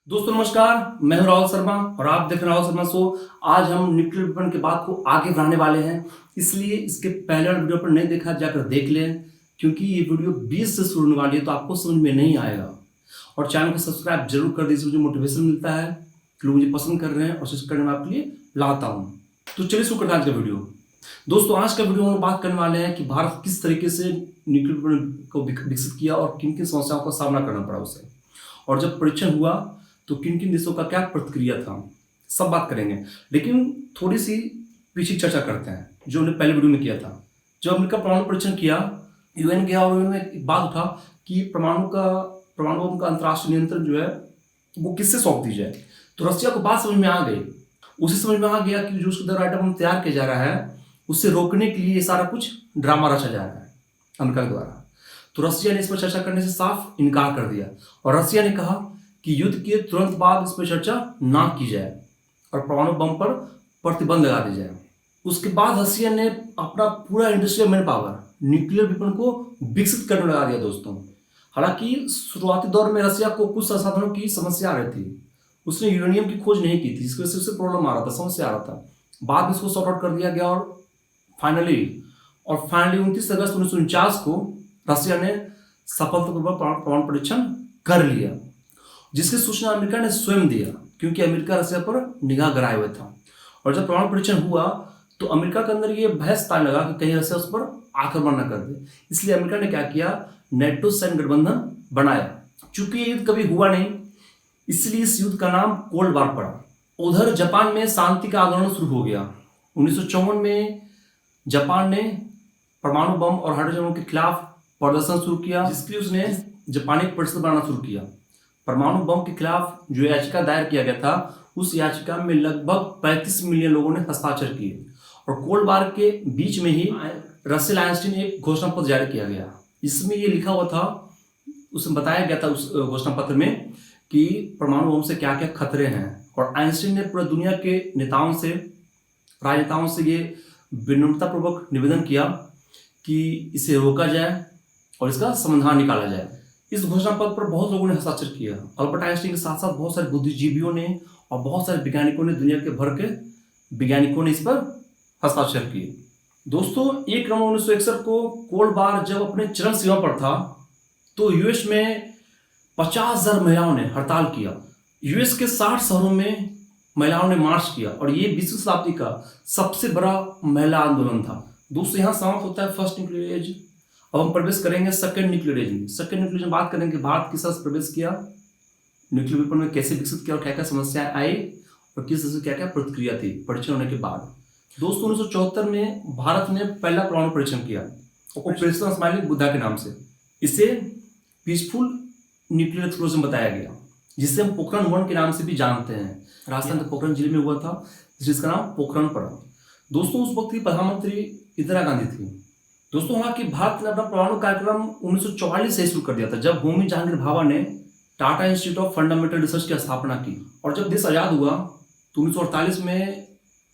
दोस्तों नमस्कार, मैं हूं राहुल शर्मा और आप देख रहे हैं राहुल शर्मा शो। आज हम न्यूक्लियर विपणन के बात को आगे बढ़ाने वाले हैं, इसलिए इसके पहले वाले वीडियो पर नहीं देखा जाकर देख लें, क्योंकि ये वीडियो 20 से शुरू होने वाली है तो आपको समझ में नहीं आएगा। और चैनल को सब्सक्राइब जरूर कर दीजिए, मुझे मोटिवेशन मिलता है कि लोग मुझे पसंद कर रहे हैं और सब्सक्राइब करने में आपके लिए लाता हूँ। तो चलिए शुरू करते हैं आज का वीडियो। दोस्तों आज का वीडियो हम बात करने वाले हैं कि भारत किस तरीके से न्यूक्लियर विपणन को विकसित किया और किन किन समस्याओं का सामना करना पड़ा उसे, और जब परीक्षण हुआ तो किन किन देशों का क्या प्रतिक्रिया था, सब बात करेंगे। लेकिन थोड़ी सी पीछे चर्चा करते हैं जो हमने पहले वीडियो में किया था। जब अमेरिका परमाणु परीक्षण किया, यूएन गया और यूएन में एक बात उठा कि परमाणु बम का अंतर्राष्ट्रीय नियंत्रण जो है वो किससे सौंप दी जाए। तो रशिया को बात समझ में आ गई। उसी समझ में आ गया कि जो उसके द्वारा आइटम तैयार किया जा रहा है उससे रोकने के लिए ये सारा कुछ ड्रामा रचा जा रहा है अमेरिका के द्वारा। तो रशिया ने इस पर चर्चा करने से साफ इनकार कर दिया और रशिया ने कहा कि युद्ध के तुरंत बाद इस पर चर्चा ना की जाए और परमाणु बम पर प्रतिबंध लगा दी जाए। उसके बाद रशिया ने अपना पूरा इंडस्ट्रियल मैन पावर न्यूक्लियर विपणन को विकसित करने लगा दिया दोस्तों। हालांकि शुरुआती दौर में रशिया को कुछ संसाधनों की समस्या आ रही थी। उसने यूरेनियम की खोज नहीं की थी, जिसकी वजह से उसे प्रॉब्लम आ रहा था, समस्या आ रहा था। बाद में इसको सॉर्ट आउट कर दिया गया और फाइनली 29 अगस्त 1949 को रशिया ने सफलतापूर्वक परमाणु परीक्षण कर लिया, जिसकी सूचना अमेरिका ने स्वयं दिया, क्योंकि अमेरिका रशिया पर निगाह गड़ाए हुए था। और जब परमाणु परीक्षण हुआ तो अमेरिका के अंदर ये बहस ताने लगा कि कहीं रशिया उस पर आक्रमण न कर दे। इसलिए अमेरिका ने क्या किया, नेटो सैन्य गठबंधन बनाया। चूंकि ये युद्ध कभी हुआ नहीं, इसलिए इस युद्ध का नाम कोल्ड वार पड़ा। उधर जापान में शांति का आंदोलन शुरू हो गया। 1954 में जापान ने परमाणु बम और हाइड्रोजन बम के खिलाफ प्रदर्शन शुरू किया, जिसके लिए उसने जापानी परिषद बनाना शुरू किया। परमाणु बम के खिलाफ जो याचिका दायर किया गया था, उस याचिका में लगभग 35 मिलियन लोगों ने हस्ताक्षर किए। और कोल्ड वार के बीच में ही रसेल आइंस्टीन एक घोषणा पत्र जारी किया गया। इसमें ये लिखा हुआ था, उसमें बताया गया था उस घोषणा पत्र में कि परमाणु बम से क्या क्या खतरे हैं। और आइंस्टीन ने पूरी दुनिया के राजनेताओं से ये विनम्रतापूर्वक निवेदन किया कि इसे रोका जाए और इसका समाधान निकाला जाए। इस घोषणा पत्र पर बहुत लोगों ने हस्ताक्षर किया। अल्बर्ट आइंस्टीन के साथ साथ बहुत सारे बुद्धिजीवियों ने और बहुत सारे वैज्ञानिकों ने, दुनिया के भर के वैज्ञानिकों ने इस पर हस्ताक्षर किए। दोस्तों 1 नवंबर 1961 को कोल्ड वार जब अपने चरम सीमा पर था तो यूएस में 50,000 महिलाओं ने हड़ताल किया। यूएस के 60 शहरों में महिलाओं ने मार्च किया और ये 20वीं शताब्दी का सबसे बड़ा महिला आंदोलन था। दोस्तों यहाँ समाप्त होता है फर्स्ट न्यूक्लियर एज। अब हम प्रवेश करेंगे सेकंड न्यूक्लियर एज में। सेकंड न्यूक्लियर में बात करेंगे भारत किस तरह से प्रवेश किया, न्यूक्लियर विपणन में कैसे विकसित किया और क्या क्या समस्याएं आई और किस तरह से क्या क्या प्रतिक्रिया थी परीक्षण होने के बाद। दोस्तों 1974 में भारत ने पहला परमाणु परीक्षण किया, ऑपरेशन स्माइलिंग बुद्धा के नाम से। इसे पीसफुल न्यूक्लियर एक्सप्लोजन बताया गया, जिसे हम पोखरण 1 के नाम से भी जानते हैं। राजस्थान के पोखरण जिले में हुआ था, जिसका नाम पोखरण पड़ा। दोस्तों उस वक्त की प्रधानमंत्री इंदिरा गांधी थी। दोस्तों हालांकि भारत ने अपना परमाणु कार्यक्रम 1944 से शुरू कर दिया था, जब होमी जहांगीर भाभा ने Tata institute of fundamental research की स्थापना की। और जब देश आज़ाद हुआ तो 1948 में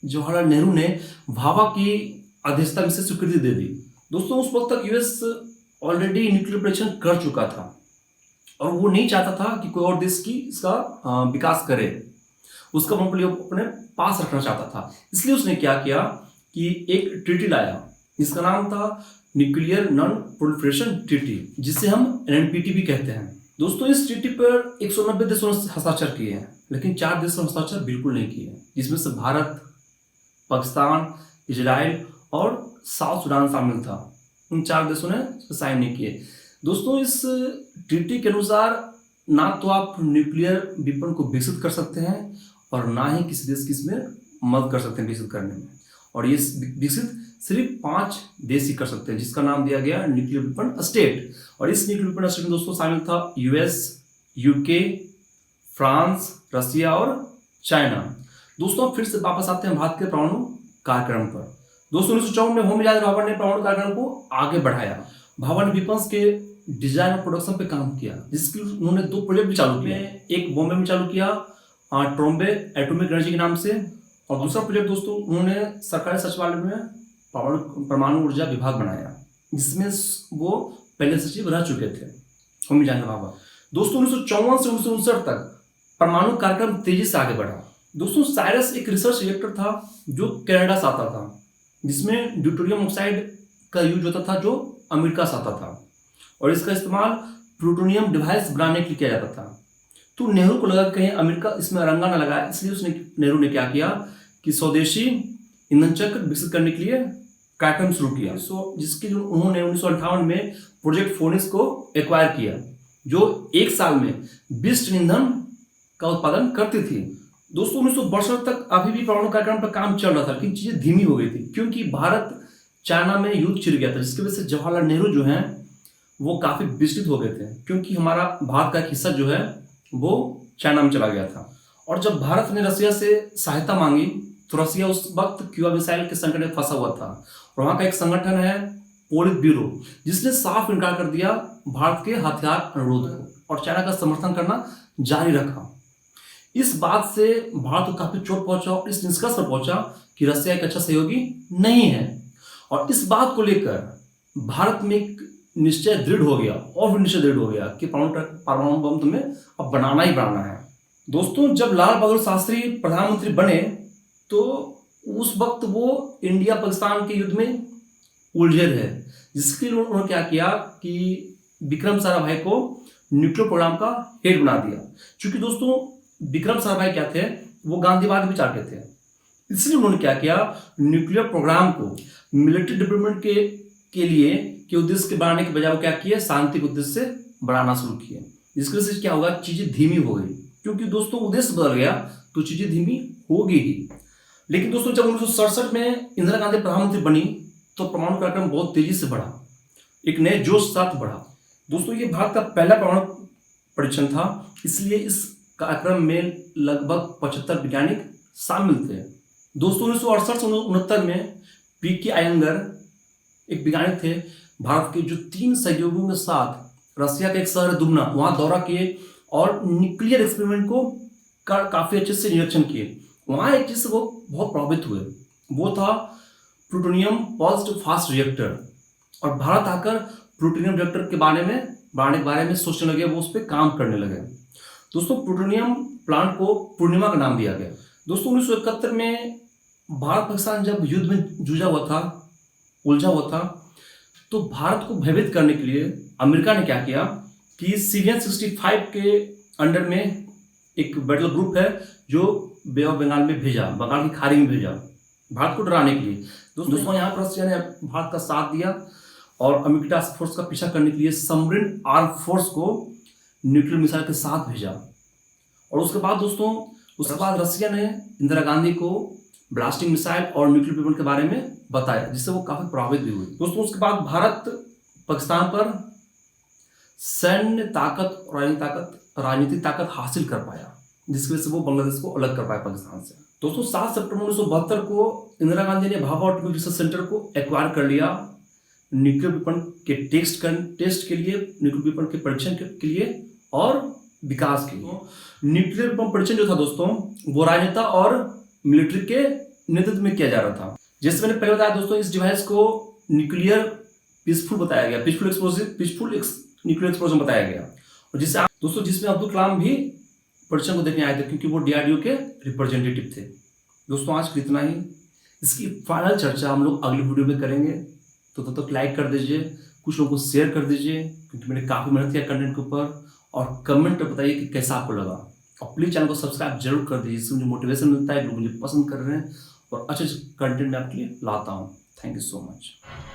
जवाहरलाल नेहरू ने भाभा की अध्यक्षता में से स्वीकृति दे दी। दोस्तों उस वक्त तक यूएस ऑलरेडी न्यूक्लियर परीक्षण कर चुका था और वो नहीं चाहता था कि कोई और देश की इसका विकास करे, उसका मोनोपोली अपने पास रखना चाहता था। इसलिए उसने क्या किया कि एक ट्रीटी लाया, जिसका नाम था न्यूक्लियर नॉन प्रोलिफरेशन ट्रीटी, जिसे हम एनपीटी भी कहते हैं। दोस्तों इस ट्रीटी पर 190 देशों ने हस्ताक्षर किए हैं, लेकिन 4 देशों ने हस्ताक्षर बिल्कुल नहीं किए, जिसमें से भारत, पाकिस्तान, इजराइल और साउथ सुडान शामिल था। इन 4 देशों ने साइन नहीं किए। दोस्तों इस ट्रीटी के अनुसार ना तो आप न्यूक्लियर विपणन को विकसित कर सकते हैं और ना ही किसी देश की इसमें मदद कर सकते हैं विकसित करने में। और ये विकसित सिर्फ 5 देश ही कर सकते हैं, जिसका नाम दिया गया न्यूक्लियर विपणन स्टेट। और इस न्यूक्लियर विपणन स्टेट में दोस्तों शामिल था यूएस, यूके, फ्रांस, रशिया और चाइना। दोस्तों फिर से वापस आते हैं भारत के परमाणु कार्यक्रम पर। दोस्तों 1954 में होमी जहांगीर भाभा ने परमाणु कार्यक्रम को आगे बढ़ाया। भाभा ने वेपन्स के डिजाइन और प्रोडक्शन पे काम किया, जिसके उन्होंने 2 प्रोजेक्ट भी चालू किए। एक बॉम्बे में चालू किया ट्रोम्बे एटॉमिक एनर्जी के नाम से, और दूसरा प्रोजेक्ट दोस्तों उन्होंने सरकारी सचिवालय में परमाणु ऊर्जा विभाग बनाया, जिसमें वो पहले सचिव रह चुके थे होमी जहांगीर भाभा। दोस्तों 1954 से 1959 तक परमाणु कार्यक्रम तेजी से आगे बढ़ा। दोस्तों साइरस एक रिसर्च रिएक्टर था जो कनाडा से आता था, जिसमें ड्यूटेरियम ऑक्साइड का यूज होता था जो अमेरिका से आता था, और इसका इस्तेमाल प्लूटोनियम डिवाइस बनाने के लिए किया जाता था। तो नेहरू को लगा कि कहीं अमेरिका इसमें अरंगा न लगाए, इसलिए नेहरू ने क्या किया कि स्वदेशी ईंधन चक्र विकसित करने के लिए कार्यक्रम शुरू किया। जिसके लिए उन्होंने 1958 में प्रोजेक्ट फोनिक्स को एक्वायर किया, जो एक साल में 20 टन ईंधन का उत्पादन करती थी। दोस्तों 1962 तक अभी भी परमाणु कार्यक्रम पर काम चल रहा था, लेकिन चीजें धीमी हो गई थी क्योंकि भारत चाइना में युद्ध छिड़ गया था, जिसकी वजह से जवाहरलाल नेहरू जो हैं वो काफी विचलित हो गए थे, क्योंकि हमारा भारत का हिस्सा जो है वो चाइना में चला गया था। और जब भारत ने रसिया से सहायता मांगी तो रसिया उस वक्त क्यूबा मिसाइल के संकट में फंसा हुआ था, और वहां का एक संगठन है पोलित ब्यूरो, जिसने साफ इनकार कर दिया भारत के हथियार अनुरोध को और चाइना का समर्थन करना जारी रखा। इस बात से भारत को काफी चोट पहुंचा और इस निष्कर्ष पर पहुंचा कि रसिया एक अच्छा सहयोगी नहीं है, और इस बात को लेकर भारत में एक निश्चय दृढ़ हो गया, और भी निश्चय दृढ़ हो गया कि परमाणु बम तुम्हें अब बनाना ही बनाना है। दोस्तों जब लाल बहादुर शास्त्री प्रधानमंत्री बने तो उस वक्त वो इंडिया पाकिस्तान के युद्ध में उलझे रहे, जिसके लिए उन्होंने क्या किया कि विक्रम साराभाई को न्यूक्लियर प्रोग्राम का हेड बना दिया। क्योंकि दोस्तों विक्रम साराभाई क्या थे, वो गांधीवादी विचार के थे, इसलिए उन्होंने क्या किया, न्यूक्लियर प्रोग्राम को मिलिट्री डेवलपमेंट के लिए के उद्देश्य के बढ़ाने के बजाय वो क्या किए, शांति के उद्देश्य से बढ़ाना शुरू किए। जिसकी वजह से क्या होगा, चीजें धीमी हो गई, क्योंकि दोस्तों उद्देश्य बदल गया तो चीजें धीमी होगी ही। लेकिन दोस्तों जब 1967 में इंदिरा गांधी प्रधानमंत्री बनी तो परमाणु कार्यक्रम बहुत तेजी से बढ़ा, एक नए जोश के साथ बढ़ा। दोस्तों ये भारत का पहला परमाणु परीक्षण था, इसलिए इस कार्यक्रम में लगभग 75 वैज्ञानिक शामिल थे। दोस्तों 1968 से 1969 में पीके अयंगर एक वैज्ञानिक थे भारत के, जो 3 सहयोगियों के साथ रसिया का एक शहर है दुबना, वहां दौरा किए और न्यूक्लियर एक्सपेरिमेंट को काफी अच्छे से निरीक्षण किए। वहां एक चीज से वो बहुत प्रभावित हुए, वो था प्लूटोनियम पल्स्ड फास्ट रिएक्टर, और भारत आकर प्लूटोनियम रिएक्टर के बारे में सोचने लगे, वो उस पर काम करने लगे। दोस्तों प्लूटोनियम प्लांट को पूर्णिमा का नाम दिया गया। दोस्तों 1971 में भारत पाकिस्तान जब युद्ध में उलझा हुआ था, तो भारत को भयभीत करने के लिए अमेरिका ने क्या किया कि CVN-65 के अंडर में एक बैटल ग्रुप है जो बे ऑफ बंगाल में भेजा, बंगाल की खाड़ी में भेजा भारत को डराने के लिए। दोस्तों यहाँ पर रसिया ने भारत का साथ दिया और अमेरिकी टास्क फोर्स का पीछा करने के लिए सबमरीन आर्म फोर्स को न्यूक्लियर मिसाइल के साथ भेजा। और उसके बाद रसिया ने इंदिरा गांधी को ब्लास्टिंग मिसाइल और न्यूक्लियर वेपन के बारे में बताया, जिससे वो काफी प्रभावित भी हुई। दोस्तों उसके बाद भारत पाकिस्तान पर सैन्य ताकत और राजनीतिक ताकत हासिल कर पाया, जिसकी वजह से वो बांग्लादेश को अलग कर पाया पाकिस्तान से। दोस्तों 7 सितंबर 1972 को इंदिरा गांधी ने भाभा एटॉमिक रिसर्च सेंटर को एक्वायर कर लिया न्यूक्लियर वेपन के टेस्ट के लिए, न्यूक्लियर वेपन के परीक्षण के लिए और विकास के लिए। न्यूक्लियर वेपन परीक्षण जो था दोस्तों, वो राजनेता और मिलिट्री के नेतृत्व में किया जा रहा था। जैसे मैंने पहले बताया दोस्तों, इस डिवाइस को न्यूक्लियर पीसफुल बताया गया, पीसफुल न्यूक्लियर एक्सप्लोजन बताया गया, और जिसमें अब्दुल कलाम भी परीक्षण को देखने आए थे, क्योंकि वो DRDO के रिप्रेजेंटेटिव थे। दोस्तों आज के इतना ही, इसकी फाइनल चर्चा हम लोग अगली वीडियो में करेंगे। तो तब तक लाइक कर दीजिए, कुछ लोगों को शेयर कर दीजिए, क्योंकि मैंने काफ़ी मेहनत किया कंटेंट के ऊपर, और कमेंट में बताइए कि कैसा आपको लगा, और प्लीज़ चैनल को सब्सक्राइब जरूर कर दीजिए, इससे मुझे मोटिवेशन मिलता है, लोग मुझे पसंद कर रहे हैं और अच्छे कंटेंट मैं आपके लिए लाता हूँ। Thank you so much.